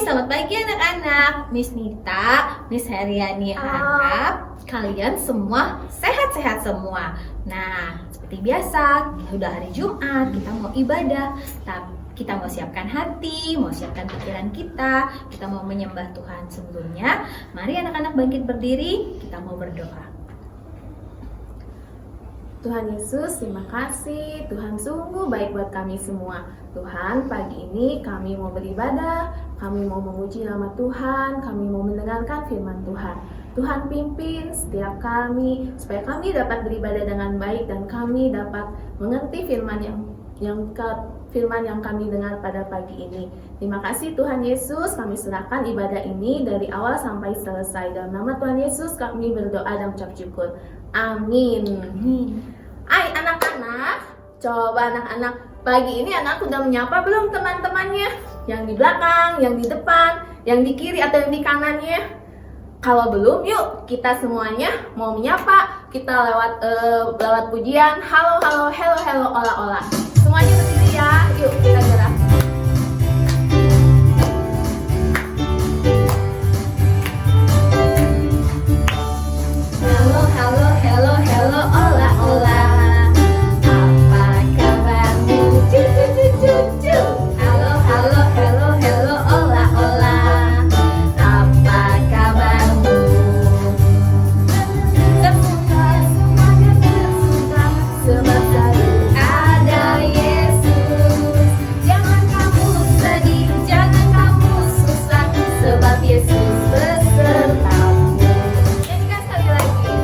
selamat pagi anak-anak. Miss Nita, Miss Heriani harap kalian semua sehat-sehat semua. Nah, seperti biasa, udah hari Jumat, kita mau ibadah. Tapi kita mau siapkan hati, mau siapkan pikiran kita mau menyembah Tuhan. Sebelumnya, mari anak-anak bangkit berdiri, kita mau berdoa. Tuhan Yesus, terima kasih. Tuhan sungguh baik buat kami semua. Tuhan, pagi ini kami mau beribadah, kami mau memuji nama Tuhan, kami mau mendengarkan firman Tuhan. Tuhan pimpin setiap kami, supaya kami dapat beribadah dengan baik dan kami dapat mengerti firman yang kami dengar pada pagi ini. Terima kasih Tuhan Yesus, kami serahkan ibadah ini dari awal sampai selesai. Dalam nama Tuhan Yesus kami berdoa dan ucap syukur. Amin. Hai anak-anak, coba anak-anak, pagi ini anak udah menyapa belum teman-temannya? Yang di belakang, yang di depan, yang di kiri atau yang di kanannya? Kalau belum, yuk kita semuanya mau menyapa. Kita lewat pujian. Halo, halo, hello, hello, ola, ola. Semuanya berdiri ya, yuk kita gerak. Halo, halo, hello, hello, ola, ola. Apa kabarmu? Cu. Halo, halo, hello, hello, ola, ola. Apa kabarmu? Tersuka, semuanya tersuka, sebab selalu ada Yesus. Jangan kamu sedih, jangan kamu susah, sebab Yesus besertamu. Nyanyikan sekali lagi.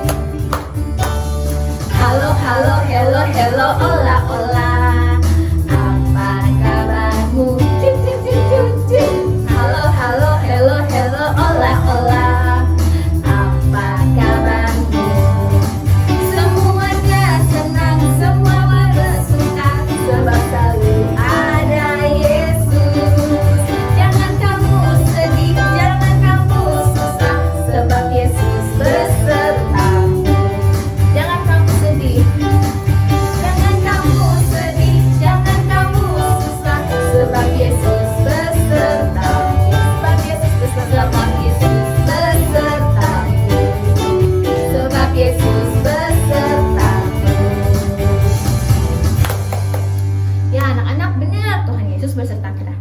Halo, halo, hello, hello, ola, ola. Apa kabarmu? Cu. Halo, halo, hello, hello, ola, ola. Apa kabarmu? Semuanya senang, semua bersuka, sebab selalu ada Yesus. Jangan kamu sedih, jangan kamu susah, sebab Yesus besertamu. Jangan kamu sedih. Jangan kamu sedih, jangan kamu susah, sebab Yesus besertamu. Sebab Yesus besertamu. Sebab Yesus besertamu. Ya anak-anak, benar, Tuhan Yesus beserta kita.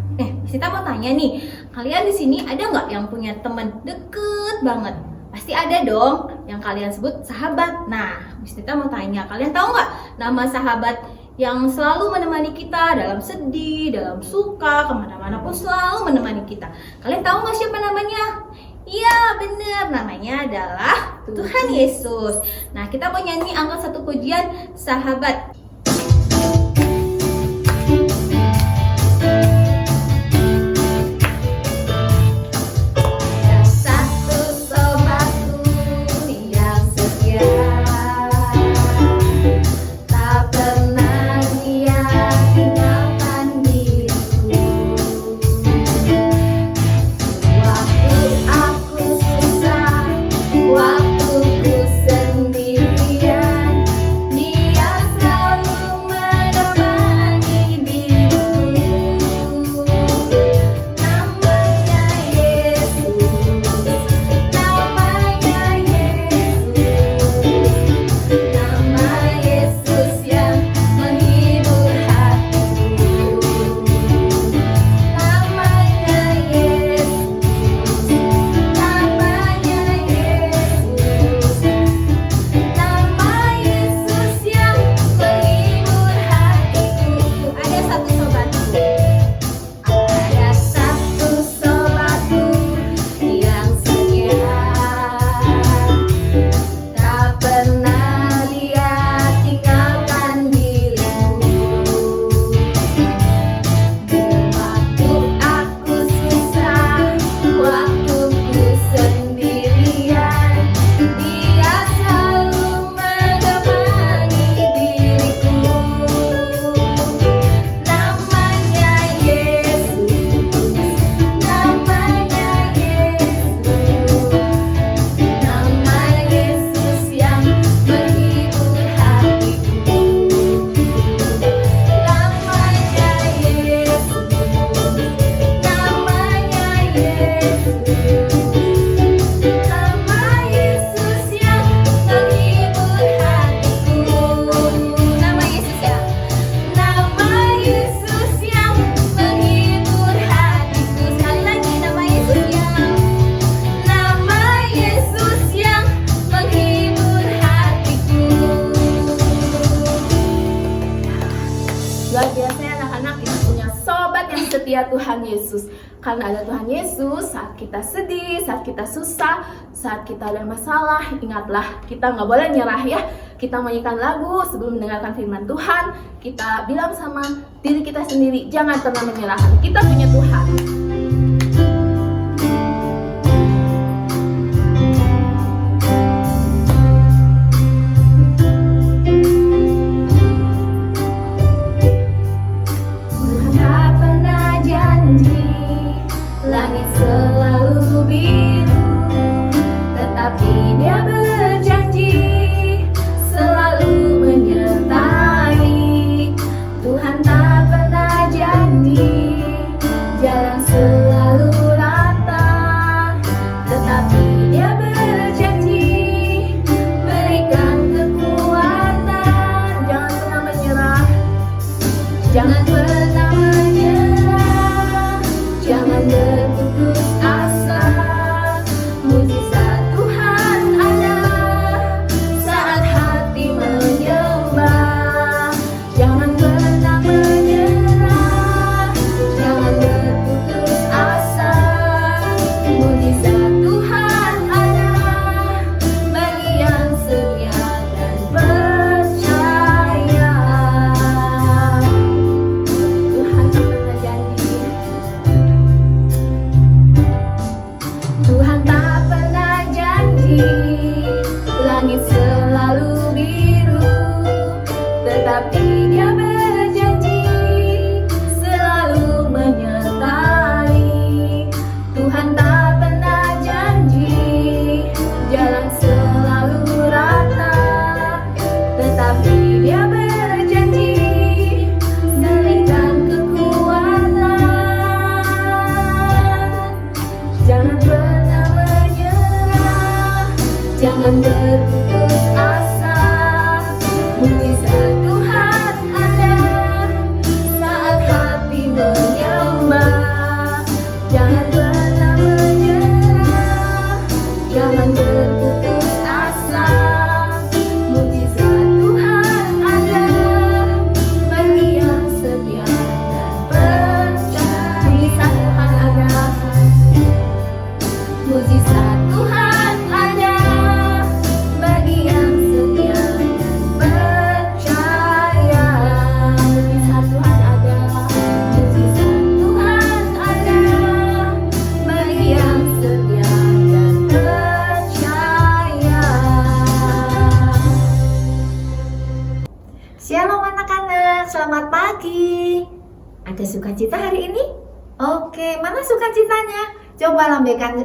Kita mau tanya nih, kalian di sini ada nggak yang punya teman deket banget? Pasti ada dong, yang kalian sebut sahabat. Nah, Miss Tita mau tanya, kalian tahu nggak nama sahabat yang selalu menemani kita dalam sedih, dalam suka, kemana-mana pun selalu menemani kita? Kalian tahu nggak siapa namanya? Iya, benar, namanya adalah Tuhan Yesus. Nah, kita mau nyanyi angkat satu pujian, sahabat. Satu sobatku yang setia, tak pernah dia tinggalkan diriku. Waktu aku susah, waktu ku sendirian, dia selalu Luar biasa ya anak-anak, kita punya sobat yang setia, Tuhan Yesus. Karena ada Tuhan Yesus, saat kita sedih, saat kita susah, saat kita ada masalah, ingatlah kita nggak boleh nyerah ya. Kita menyanyikan lagu sebelum mendengarkan firman Tuhan. Kita bilang sama diri kita sendiri, jangan pernah menyerah. Kita punya Tuhan. Langit selalu biru, tetapi Dia berjanji selalu menyertai. Tuhan tak pernah janji jalan selalu rata, tetapi Dia berjanji berikan kekuatan. Jangan pernah menyerah. Jangan pernah menyerah, jangan berputus asa. Mujizat Tuhan ada saat hati menyembah. Jangan pernah menyerah, jangan berputus asa. Mujizat Tuhan ada bagi yang setia dan percaya. Tuhan tak pernah janji. Tuhan tak pernah janji langit selalu biru, tetapi Dia berjanji selalu menyertai. Tuhan tak pernah janji jalan selalu rata, tetapi Dia berjanji berikan kekuatan. Jangan pernah menyerah, jangan berputus asa. Mujizat Tuhan ada saat hati menyembah. Jangan pernah menyerah, jangan berputus asa. Mujizat Tuhan ada bagi yang setia dan percaya. Mujizat Tuhan ada bagi yang setia dan percaya. Mujizat Tuhan ada. Mujizat Tuhan ada bagi yang setia dan percaya. Shalom anak-anak, selamat pagi. Ada sukacita hari ini? Oke, mana sukacitanya? Coba lambaikan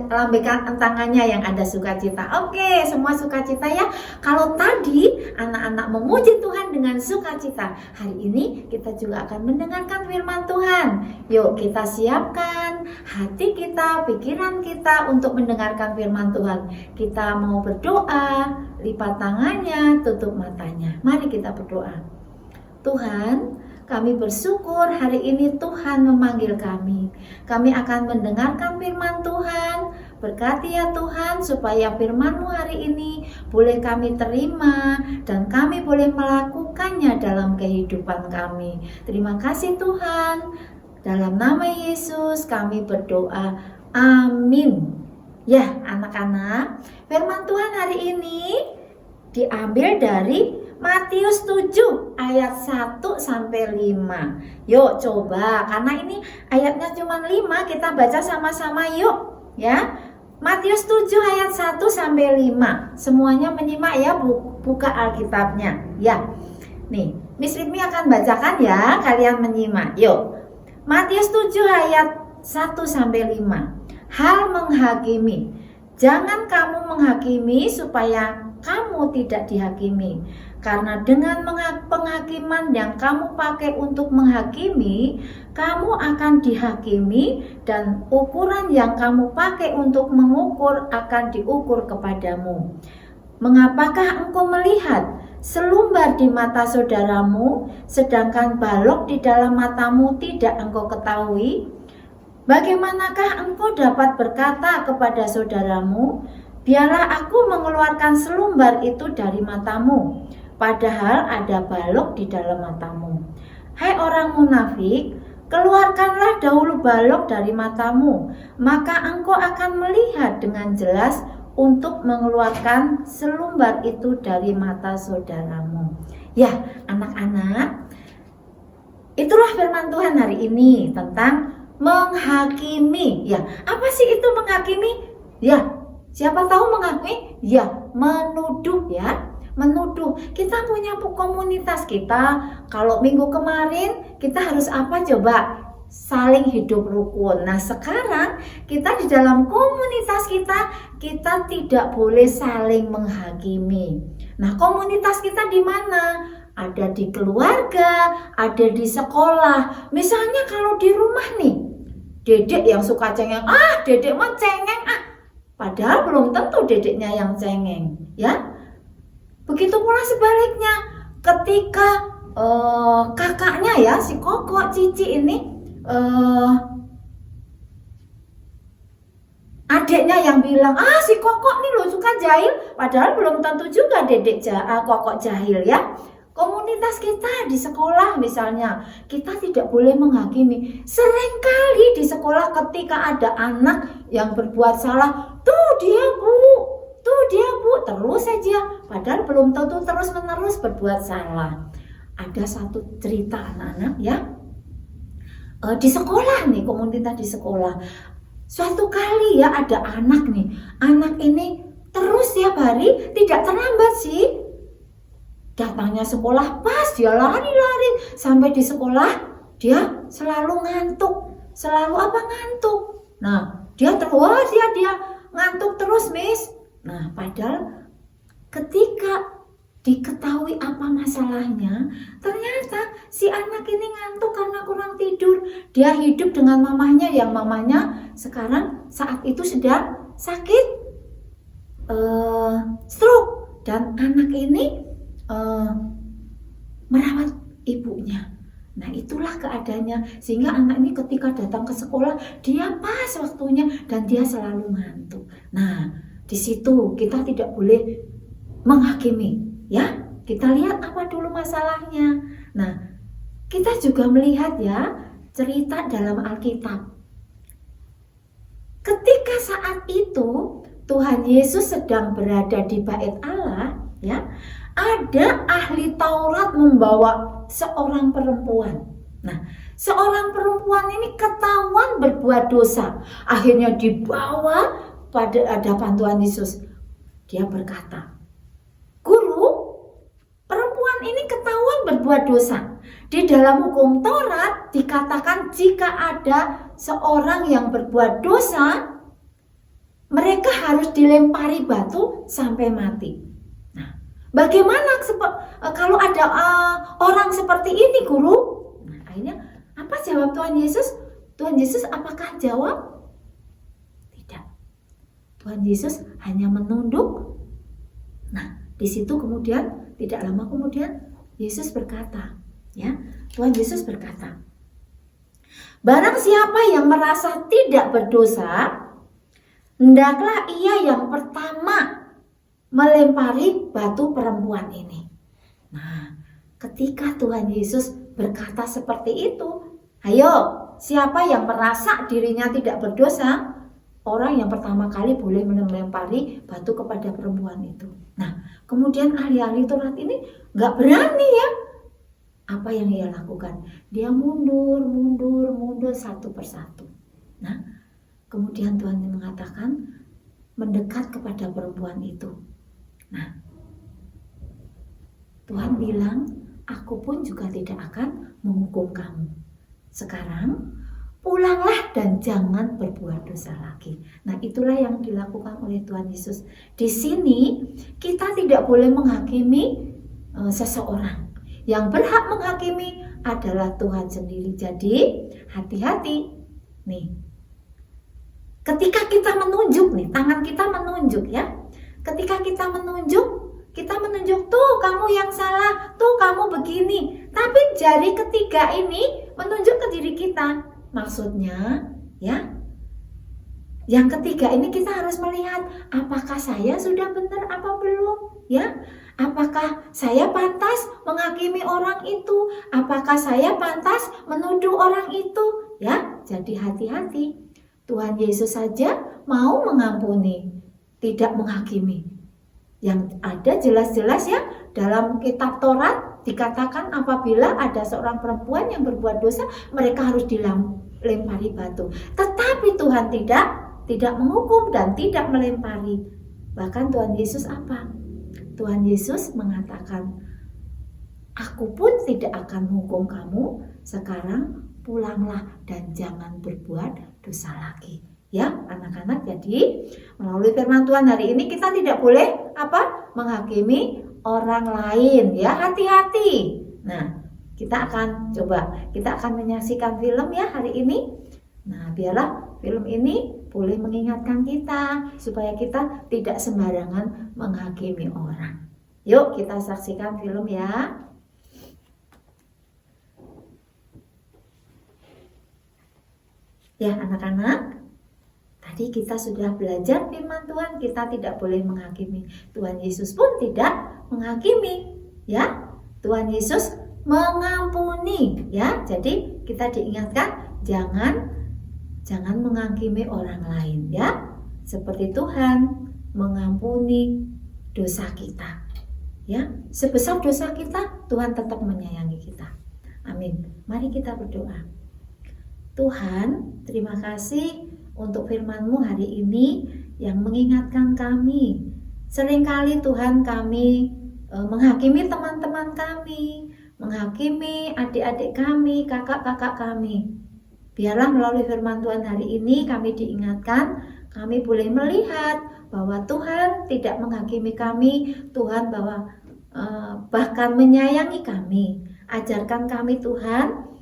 tangannya yang ada sukacita. Oke, semua sukacita ya. Kalau tadi anak-anak memuji Tuhan dengan sukacita, hari ini kita juga akan mendengarkan firman Tuhan. Yuk kita siapkan hati kita, pikiran kita untuk mendengarkan firman Tuhan. Kita mau berdoa, lipat tangannya, tutup matanya. Mari kita berdoa. Tuhan, kami bersyukur hari ini Tuhan memanggil kami. Kami akan mendengarkan firman Tuhan. Berkati ya Tuhan supaya firman-Mu hari ini boleh kami terima dan kami boleh melakukannya dalam kehidupan kami. Terima kasih Tuhan. Dalam nama Yesus kami berdoa. Amin. Ya anak-anak, firman Tuhan hari ini diambil dari Matius 7 ayat 1 sampai 5. Yuk coba, karena ini ayatnya cuma 5, kita baca sama-sama yuk ya. Matius 7 ayat 1 sampai 5. Semuanya menyimak ya, buka Alkitabnya ya. Nih, Miss Ritmi akan bacakan ya, kalian menyimak. Yuk. Matius 7 ayat 1 sampai 5. Hal menghakimi. Jangan kamu menghakimi supaya kamu kamu tidak dihakimi. Karena dengan penghakiman yang kamu pakai untuk menghakimi, kamu akan dihakimi, dan ukuran yang kamu pakai untuk mengukur akan diukur kepadamu. Mengapakah engkau melihat selumbar di mata saudaramu, sedangkan balok di dalam matamu tidak engkau ketahui? Bagaimanakah engkau dapat berkata kepada saudaramu, biarlah aku mengeluarkan selumbar itu dari matamu, padahal ada balok di dalam matamu? Hai orang munafik, keluarkanlah dahulu balok dari matamu, maka engkau akan melihat dengan jelas untuk mengeluarkan selumbar itu dari mata saudaramu. Ya, anak-anak, itulah firman Tuhan hari ini tentang menghakimi. Ya, apa sih itu menghakimi? Ya, siapa tahu menghakimi? Ya, menuduh ya. Menuduh. Kita punya komunitas kita. Kalau minggu kemarin kita harus apa coba? Saling hidup rukun. Nah, sekarang kita di dalam komunitas kita tidak boleh saling menghakimi. Nah, komunitas kita di mana? Ada di keluarga, ada di sekolah. Misalnya kalau di rumah nih, dedek yang suka cengeng, dedek mah cengeng padahal belum tentu dedeknya yang cengeng, ya. Begitu pula sebaliknya, ketika kakaknya ya, si Koko, Cici ini adiknya yang bilang, si Koko nih lo suka jahil, padahal belum tentu juga dedek Koko jahil ya. Komunitas kita di sekolah misalnya, kita tidak boleh menghakimi. Seringkali di sekolah ketika ada anak yang berbuat salah, tuh dia bu, terus saja, padahal belum tentu terus menerus berbuat salah. Ada satu cerita anak-anak ya, di sekolah nih, komunitas di sekolah. Suatu kali ya ada anak nih, anak ini terus tiap hari tidak terlambat sih. Datangnya sekolah pas, dia lari-lari sampai di sekolah, dia selalu ngantuk. Selalu ngantuk. Nah, dia ngantuk terus, Miss. Nah, padahal ketika diketahui apa masalahnya, ternyata si anak ini ngantuk karena kurang tidur. Dia hidup dengan mamahnya, yang mamahnya sekarang saat itu sedang sakit stroke, dan anak ini merawat ibunya. Nah, itulah keadaannya, sehingga anak ini ketika datang ke sekolah dia pas waktunya dan dia selalu ngantuk. Nah, di situ kita tidak boleh menghakimi ya. Kita lihat apa dulu masalahnya. Nah, kita juga melihat ya cerita dalam Alkitab. Ketika saat itu Tuhan Yesus sedang berada di bait Allah ya, ada ahli Taurat membawa seorang perempuan. Nah, seorang perempuan ini ketahuan berbuat dosa. Akhirnya dibawa pada hadapan Tuhan Yesus. Dia berkata, "Guru, perempuan ini ketahuan berbuat dosa. Di dalam hukum Taurat dikatakan jika ada seorang yang berbuat dosa, mereka harus dilempari batu sampai mati. Bagaimana kalau ada orang seperti ini, Guru?" Nah, akhirnya apa jawab Tuhan Yesus? Tuhan Yesus apakah jawab? Tidak. Tuhan Yesus hanya menunduk. Nah, di situ kemudian tidak lama kemudian Yesus berkata, ya, Tuhan Yesus berkata, "Barang siapa yang merasa tidak berdosa, hendaklah ia yang pertama melempari batu perempuan ini." Nah, ketika Tuhan Yesus berkata seperti itu, ayo, siapa yang merasa dirinya tidak berdosa, orang yang pertama kali boleh melempari batu kepada perempuan itu. Nah, kemudian ahli-ahli Taurat ini gak berani ya. Apa yang ia lakukan? Dia mundur satu persatu. Nah, kemudian Tuhan mengatakan, mendekat kepada perempuan itu. Nah, Tuhan bilang, "Aku pun juga tidak akan menghukum kamu. Sekarang pulanglah dan jangan berbuat dosa lagi. Nah, itulah yang dilakukan oleh Tuhan Yesus. Di sini kita tidak boleh menghakimi seseorang. Yang berhak menghakimi adalah Tuhan sendiri. Jadi, hati-hati. Nih. Ketika kita menunjuk nih, tangan kita menunjuk ya. Ketika kita menunjuk tuh kamu yang salah, tuh kamu begini. Tapi jari ketiga ini menunjuk ke diri kita. Maksudnya, ya, yang ketiga ini kita harus melihat apakah saya sudah benar apa belum, ya? Apakah saya pantas menghakimi orang itu? Apakah saya pantas menuduh orang itu? Ya, jadi hati-hati. Tuhan Yesus saja mau mengampuni, tidak menghakimi. Yang ada jelas-jelas ya dalam kitab Taurat dikatakan apabila ada seorang perempuan yang berbuat dosa, mereka harus dilempari batu. Tetapi Tuhan tidak menghukum dan tidak melempari. Bahkan Tuhan Yesus apa? Tuhan Yesus mengatakan, aku pun tidak akan menghukum kamu, sekarang pulanglah dan jangan berbuat dosa lagi. Ya, anak-anak, jadi melalui firman Tuhan hari ini kita tidak boleh menghakimi orang lain, ya, hati-hati. Nah, kita akan menyaksikan film ya hari ini. Nah, biarlah film ini boleh mengingatkan kita supaya kita tidak sembarangan menghakimi orang. Yuk kita saksikan film ya. Ya anak-anak, tadi kita sudah belajar firman Tuhan, kita tidak boleh menghakimi. Tuhan Yesus pun tidak menghakimi, ya. Tuhan Yesus mengampuni, ya. Jadi kita diingatkan jangan menghakimi orang lain, ya. Seperti Tuhan mengampuni dosa kita, ya. Sebesar dosa kita, Tuhan tetap menyayangi kita. Amin. Mari kita berdoa. Tuhan, terima kasih untuk firman-Mu hari ini yang mengingatkan kami. Seringkali Tuhan kami menghakimi teman-teman kami, menghakimi adik-adik kami, kakak-kakak kami. Biarlah melalui firman Tuhan hari ini kami diingatkan, kami boleh melihat bahwa Tuhan tidak menghakimi kami, Tuhan bahkan menyayangi kami. Ajarkan kami Tuhan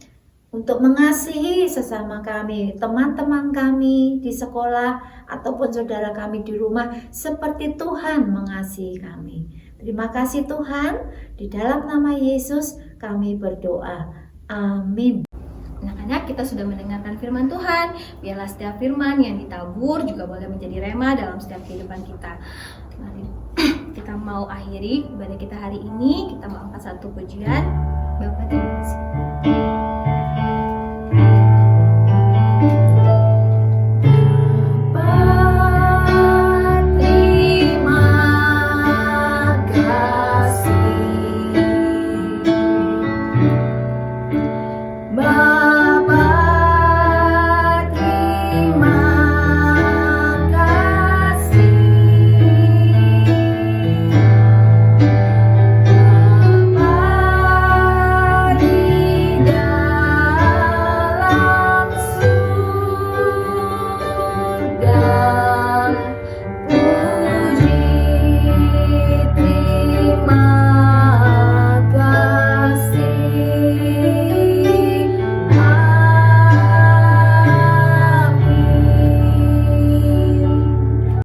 untuk mengasihi sesama kami, teman-teman kami di sekolah ataupun saudara kami di rumah seperti Tuhan mengasihi kami. Terima kasih Tuhan, di dalam nama Yesus kami berdoa. Amin. Anak-anak, kita sudah mendengarkan firman Tuhan. Biarlah setiap firman yang ditabur juga boleh menjadi rema dalam setiap kehidupan kita. Mari kita mau akhiri ibadah kita hari ini. Kita mau angkat satu pujian. Bapa, terima kasih.